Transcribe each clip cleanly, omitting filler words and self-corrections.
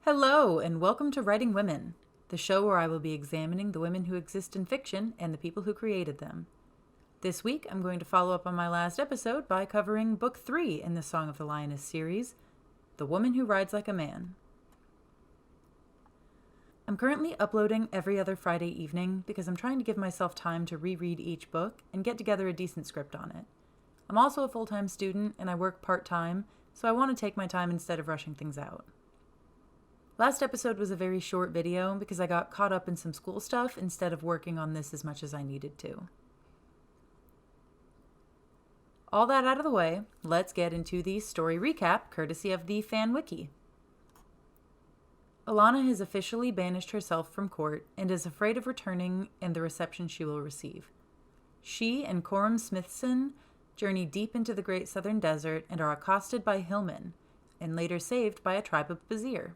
Hello, and welcome to Writing Women, the show where I will be examining the women who exist in fiction and the people who created them. This week, I'm going to follow up on my last episode by covering Book 3 in the Song of the Lioness series, The Woman Who Rides Like a Man. I'm currently uploading every other Friday evening because I'm trying to give myself time to reread each book and get together a decent script on it. I'm also a full-time student and I work part-time, so I want to take my time instead of rushing things out. Last episode was a very short video because I got caught up in some school stuff instead of working on this as much as I needed to. All that out of the way, let's get into the story recap courtesy of the fan wiki. Alanna has officially banished herself from court and is afraid of returning and the reception she will receive. She and Coram Smithson journey deep into the Great Southern Desert and are accosted by hillmen, and later saved by a tribe of Bazhir.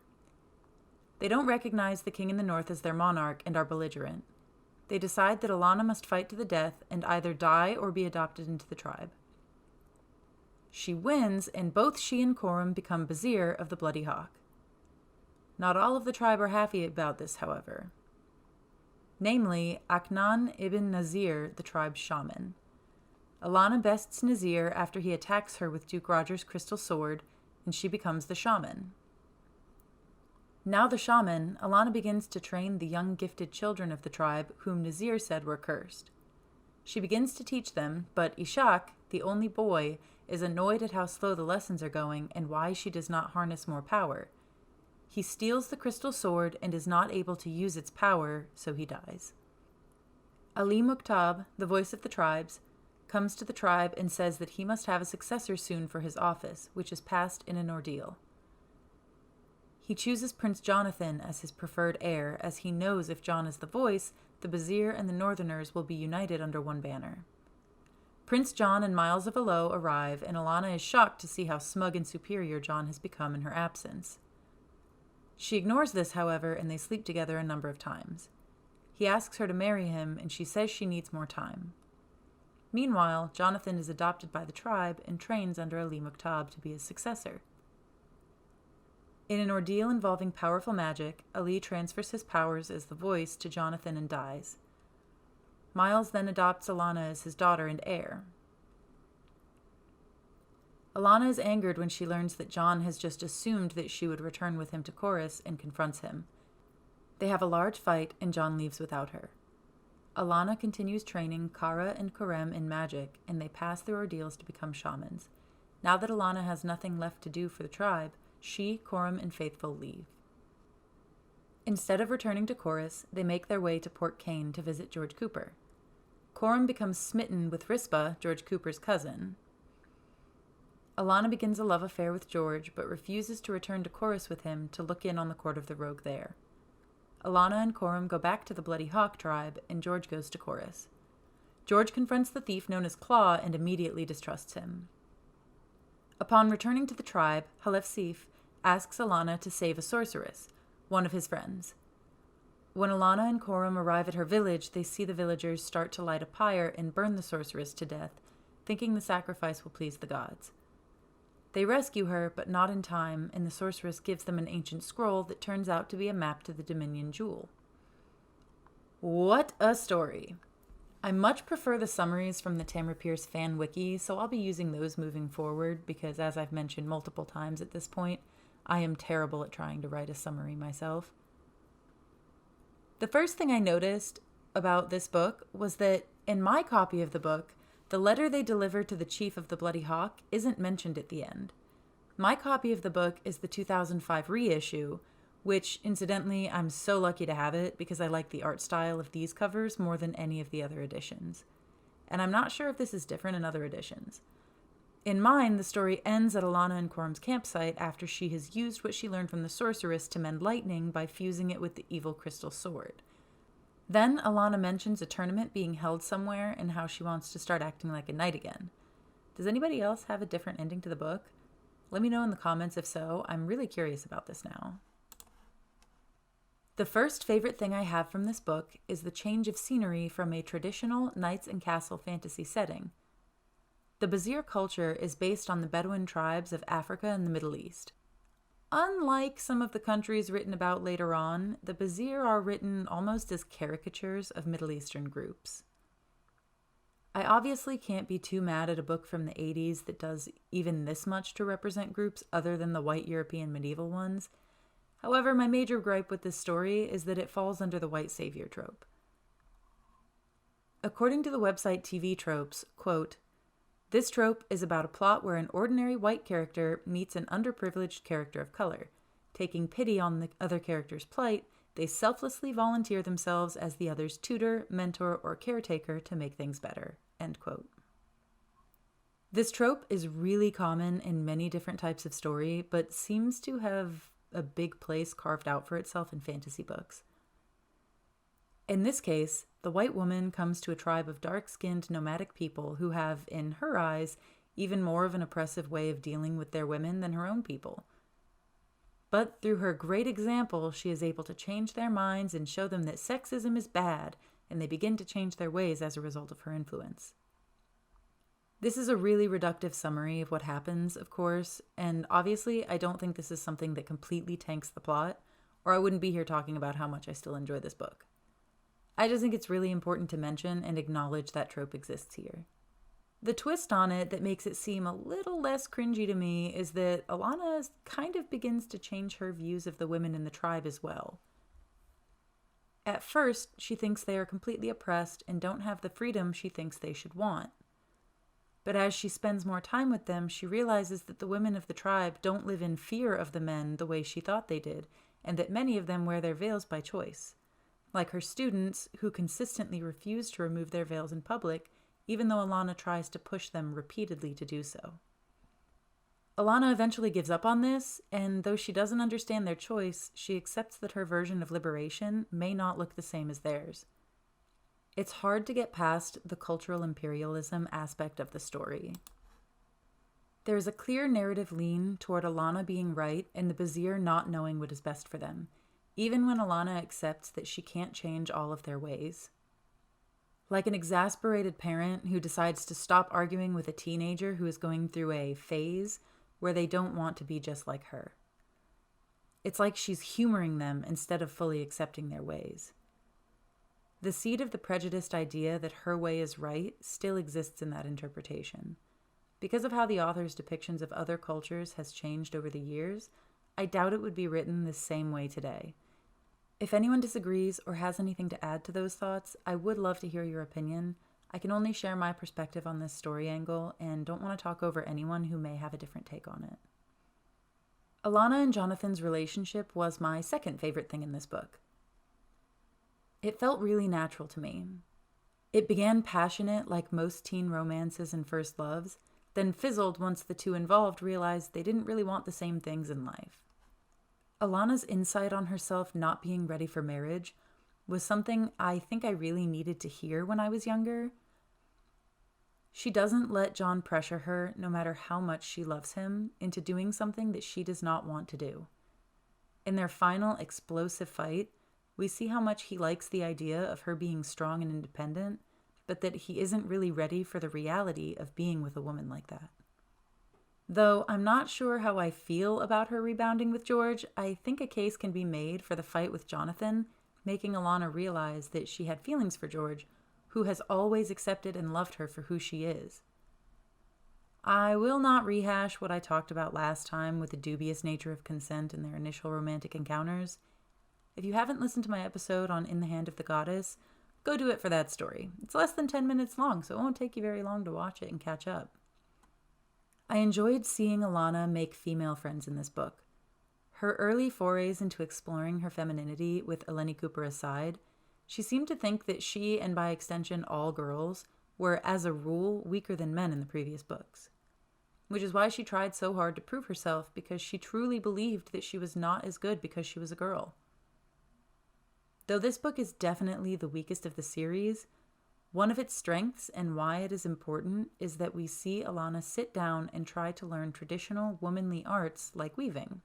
They don't recognize the king in the north as their monarch and are belligerent. They decide that Alanna must fight to the death and either die or be adopted into the tribe. She wins, and both she and Coram become Bazhir of the Bloody Hawk. Not all of the tribe are happy about this, however. Namely, Aknan ibn Nazir, the tribe's shaman. Alanna bests Nazir after he attacks her with Duke Roger's crystal sword, and she becomes the shaman. Now the shaman, Alanna begins to train the young gifted children of the tribe whom Nazir said were cursed. She begins to teach them, but Ishak, the only boy, is annoyed at how slow the lessons are going and why she does not harness more power. He steals the crystal sword and is not able to use its power, so he dies. Ali Mukhtab, the voice of the tribes, comes to the tribe and says that he must have a successor soon for his office, which is passed in an ordeal. He chooses Prince Jonathan as his preferred heir, as he knows if John is the voice, the Bazhir and the Northerners will be united under one banner. Prince John and Miles of Alo arrive, and Alanna is shocked to see how smug and superior John has become in her absence. She ignores this, however, and they sleep together a number of times. He asks her to marry him, and she says she needs more time. Meanwhile, Jonathan is adopted by the tribe and trains under Ali Mukhtab to be his successor. In an ordeal involving powerful magic, Ali transfers his powers as the voice to Jonathan and dies. Miles then adopts Alanna as his daughter and heir. Alanna is angered when she learns that John has just assumed that she would return with him to Chorus and confronts him. They have a large fight and John leaves without her. Alanna continues training Kara and Karem in magic, and they pass their ordeals to become shamans. Now that Alanna has nothing left to do for the tribe, she, Coram, and Faithful leave. Instead of returning to Chorus, they make their way to Port Kane to visit George Cooper. Coram becomes smitten with Rispa, George Cooper's cousin. Alanna begins a love affair with George, but refuses to return to Chorus with him to look in on the court of the rogue there. Alanna and Coram go back to the Bloody Hawk tribe, and George goes to Chorus. George confronts the thief known as Claw and immediately distrusts him. Upon returning to the tribe, Halef Sif asks Alanna to save a sorceress, one of his friends. When Alanna and Coram arrive at her village, they see the villagers start to light a pyre and burn the sorceress to death, thinking the sacrifice will please the gods. They rescue her, but not in time, and the sorceress gives them an ancient scroll that turns out to be a map to the Dominion Jewel. What a story! I much prefer the summaries from the Tamora Pierce fan wiki, so I'll be using those moving forward because, as I've mentioned multiple times at this point, I am terrible at trying to write a summary myself. The first thing I noticed about this book was that in my copy of the book, the letter they deliver to the chief of the Bloody Hawk isn't mentioned at the end. My copy of the book is the 2005 reissue, which, incidentally, I'm so lucky to have it because I like the art style of these covers more than any of the other editions. And I'm not sure if this is different in other editions. In mine, the story ends at Alanna and Coram's campsite after she has used what she learned from the sorceress to mend lightning by fusing it with the evil crystal sword. Then Alanna mentions a tournament being held somewhere and how she wants to start acting like a knight again. Does anybody else have a different ending to the book? Let me know in the comments if so. I'm really curious about this now. The first favorite thing I have from this book is the change of scenery from a traditional knights and castle fantasy setting. The Bazhir culture is based on the Bedouin tribes of Africa and the Middle East. unlike some of the countries written about later on, the Bazhir are written almost as caricatures of Middle Eastern groups. I obviously can't be too mad at a book from the 80s that does even this much to represent groups other than the white European medieval ones. However, my major gripe with this story is that it falls under the white savior trope. According to the website TV Tropes, quote, "This trope is about a plot where an ordinary white character meets an underprivileged character of color. Taking pity on the other character's plight, they selflessly volunteer themselves as the other's tutor, mentor, or caretaker to make things better." End quote. This trope is really common in many different types of story, but seems to have a big place carved out for itself in fantasy books. In this case, the white woman comes to a tribe of dark-skinned nomadic people who have, in her eyes, even more of an oppressive way of dealing with their women than her own people. But through her great example, she is able to change their minds and show them that sexism is bad, and they begin to change their ways as a result of her influence. This is a really reductive summary of what happens, of course, and obviously I don't think this is something that completely tanks the plot, or I wouldn't be here talking about how much I still enjoy this book. I just think it's really important to mention and acknowledge that trope exists here. The twist on it that makes it seem a little less cringy to me is that Alanna kind of begins to change her views of the women in the tribe as well. At first, she thinks they are completely oppressed and don't have the freedom she thinks they should want. But as she spends more time with them, she realizes that the women of the tribe don't live in fear of the men the way she thought they did, and that many of them wear their veils by choice. Like her students, who consistently refuse to remove their veils in public, even though Alanna tries to push them repeatedly to do so. Alanna eventually gives up on this, and though she doesn't understand their choice, she accepts that her version of liberation may not look the same as theirs. It's hard to get past the cultural imperialism aspect of the story. There is a clear narrative lean toward Alanna being right and the Bazhir not knowing what is best for them, even when Alanna accepts that she can't change all of their ways. Like an exasperated parent who decides to stop arguing with a teenager who is going through a phase where they don't want to be just like her. It's like she's humoring them instead of fully accepting their ways. The seed of the prejudiced idea that her way is right still exists in that interpretation. Because of how the author's depictions of other cultures has changed over the years, I doubt it would be written the same way today. If anyone disagrees or has anything to add to those thoughts, I would love to hear your opinion. I can only share my perspective on this story angle and don't want to talk over anyone who may have a different take on it. Alanna and Jonathan's relationship was my second favorite thing in this book. It felt really natural to me. It began passionate like most teen romances and first loves, then fizzled once the two involved realized they didn't really want the same things in life. Alanna's insight on herself not being ready for marriage was something I think I really needed to hear when I was younger. She doesn't let John pressure her, no matter how much she loves him, into doing something that she does not want to do. In their final explosive fight, we see how much he likes the idea of her being strong and independent, but that he isn't really ready for the reality of being with a woman like that. Though I'm not sure how I feel about her rebounding with George, I think a case can be made for the fight with Jonathan, making Alanna realize that she had feelings for George, who has always accepted and loved her for who she is. I will not rehash what I talked about last time with the dubious nature of consent in their initial romantic encounters. If you haven't listened to my episode on In the Hand of the Goddess, go do it for that story. It's less than 10 minutes long, so it won't take you very long to watch it and catch up. I enjoyed seeing Alanna make female friends in this book. Her early forays into exploring her femininity with Eleni Cooper aside, she seemed to think that she, and by extension all girls, were, as a rule, weaker than men in the previous books. Which is why she tried so hard to prove herself, because she truly believed that she was not as good because she was a girl. Though this book is definitely the weakest of the series, one of its strengths and why it is important is that we see Alanna sit down and try to learn traditional womanly arts like weaving.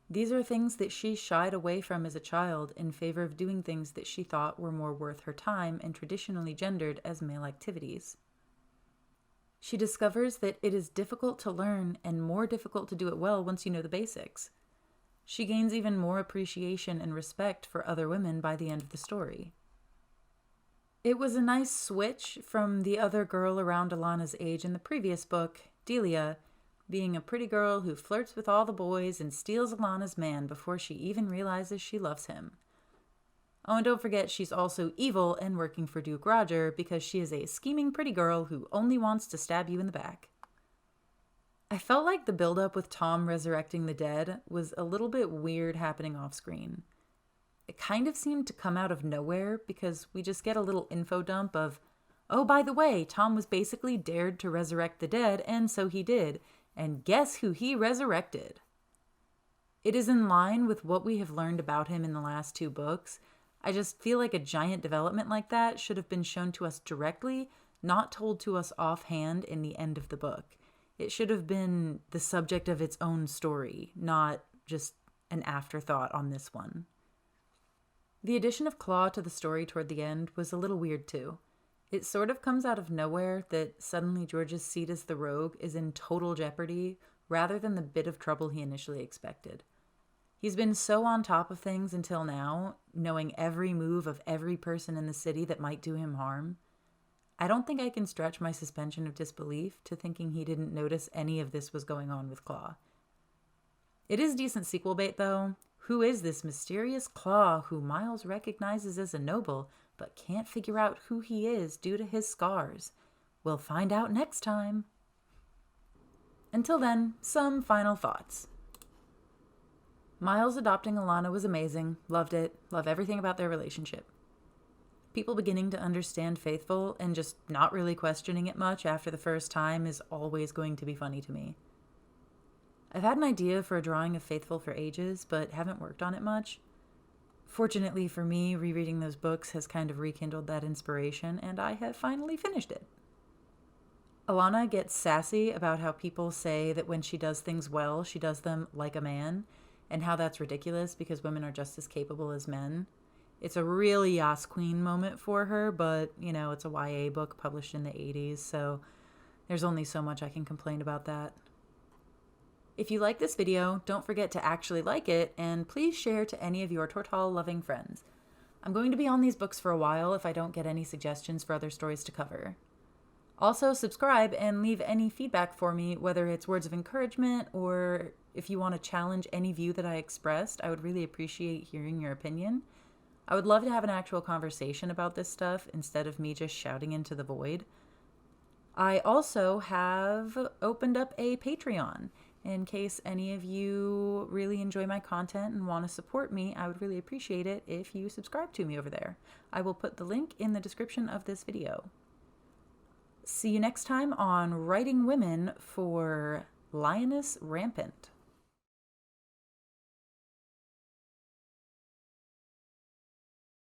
These are things that she shied away from as a child in favor of doing things that she thought were more worth her time and traditionally gendered as male activities. She discovers that it is difficult to learn and more difficult to do it well once you know the basics. She gains even more appreciation and respect for other women by the end of the story. It was a nice switch from the other girl around Alanna's age in the previous book, Delia, being a pretty girl who flirts with all the boys and steals Alanna's man before she even realizes she loves him. Oh, and don't forget she's also evil and working for Duke Roger because she is a scheming pretty girl who only wants to stab you in the back. I felt like the build-up with Tom resurrecting the dead was a little bit weird happening off-screen. It kind of seemed to come out of nowhere because we just get a little info dump of, oh, by the way, Tom was basically dared to resurrect the dead, and so he did. And guess who he resurrected? It is in line with what we have learned about him in the last 2 books. I just feel like a giant development like that should have been shown to us directly, not told to us offhand in the end of the book. It should have been the subject of its own story, not just an afterthought on this one. The addition of Claw to the story toward the end was a little weird too. It sort of comes out of nowhere that suddenly George's seat as the rogue is in total jeopardy rather than the bit of trouble he initially expected. He's been so on top of things until now, knowing every move of every person in the city that might do him harm. I don't think I can stretch my suspension of disbelief to thinking he didn't notice any of this was going on with Claw. It is decent sequel bait though. Who is this mysterious Claw who Miles recognizes as a noble but can't figure out who he is due to his scars? We'll find out next time. Until then, some final thoughts. Miles adopting Alanna was amazing. Loved it. Love everything about their relationship. People beginning to understand Faithful and just not really questioning it much after the first time is always going to be funny to me. I've had an idea for a drawing of Faithful for ages, but haven't worked on it much. Fortunately for me, rereading those books has kind of rekindled that inspiration, and I have finally finished it. Alanna gets sassy about how people say that when she does things well, she does them like a man, and how that's ridiculous because women are just as capable as men. It's a really Yas Queen moment for her, but, it's a YA book published in the 80s, so there's only so much I can complain about that. If you like this video, don't forget to actually like it, and please share to any of your Tortall-loving friends. I'm going to be on these books for a while if I don't get any suggestions for other stories to cover. Also, subscribe and leave any feedback for me, whether it's words of encouragement or if you want to challenge any view that I expressed. I would really appreciate hearing your opinion. I would love to have an actual conversation about this stuff instead of me just shouting into the void. I also have opened up a Patreon. In case any of you really enjoy my content and want to support me, I would really appreciate it if you subscribe to me over there. I will put the link in the description of this video. See you next time on Writing Women for Lioness Rampant.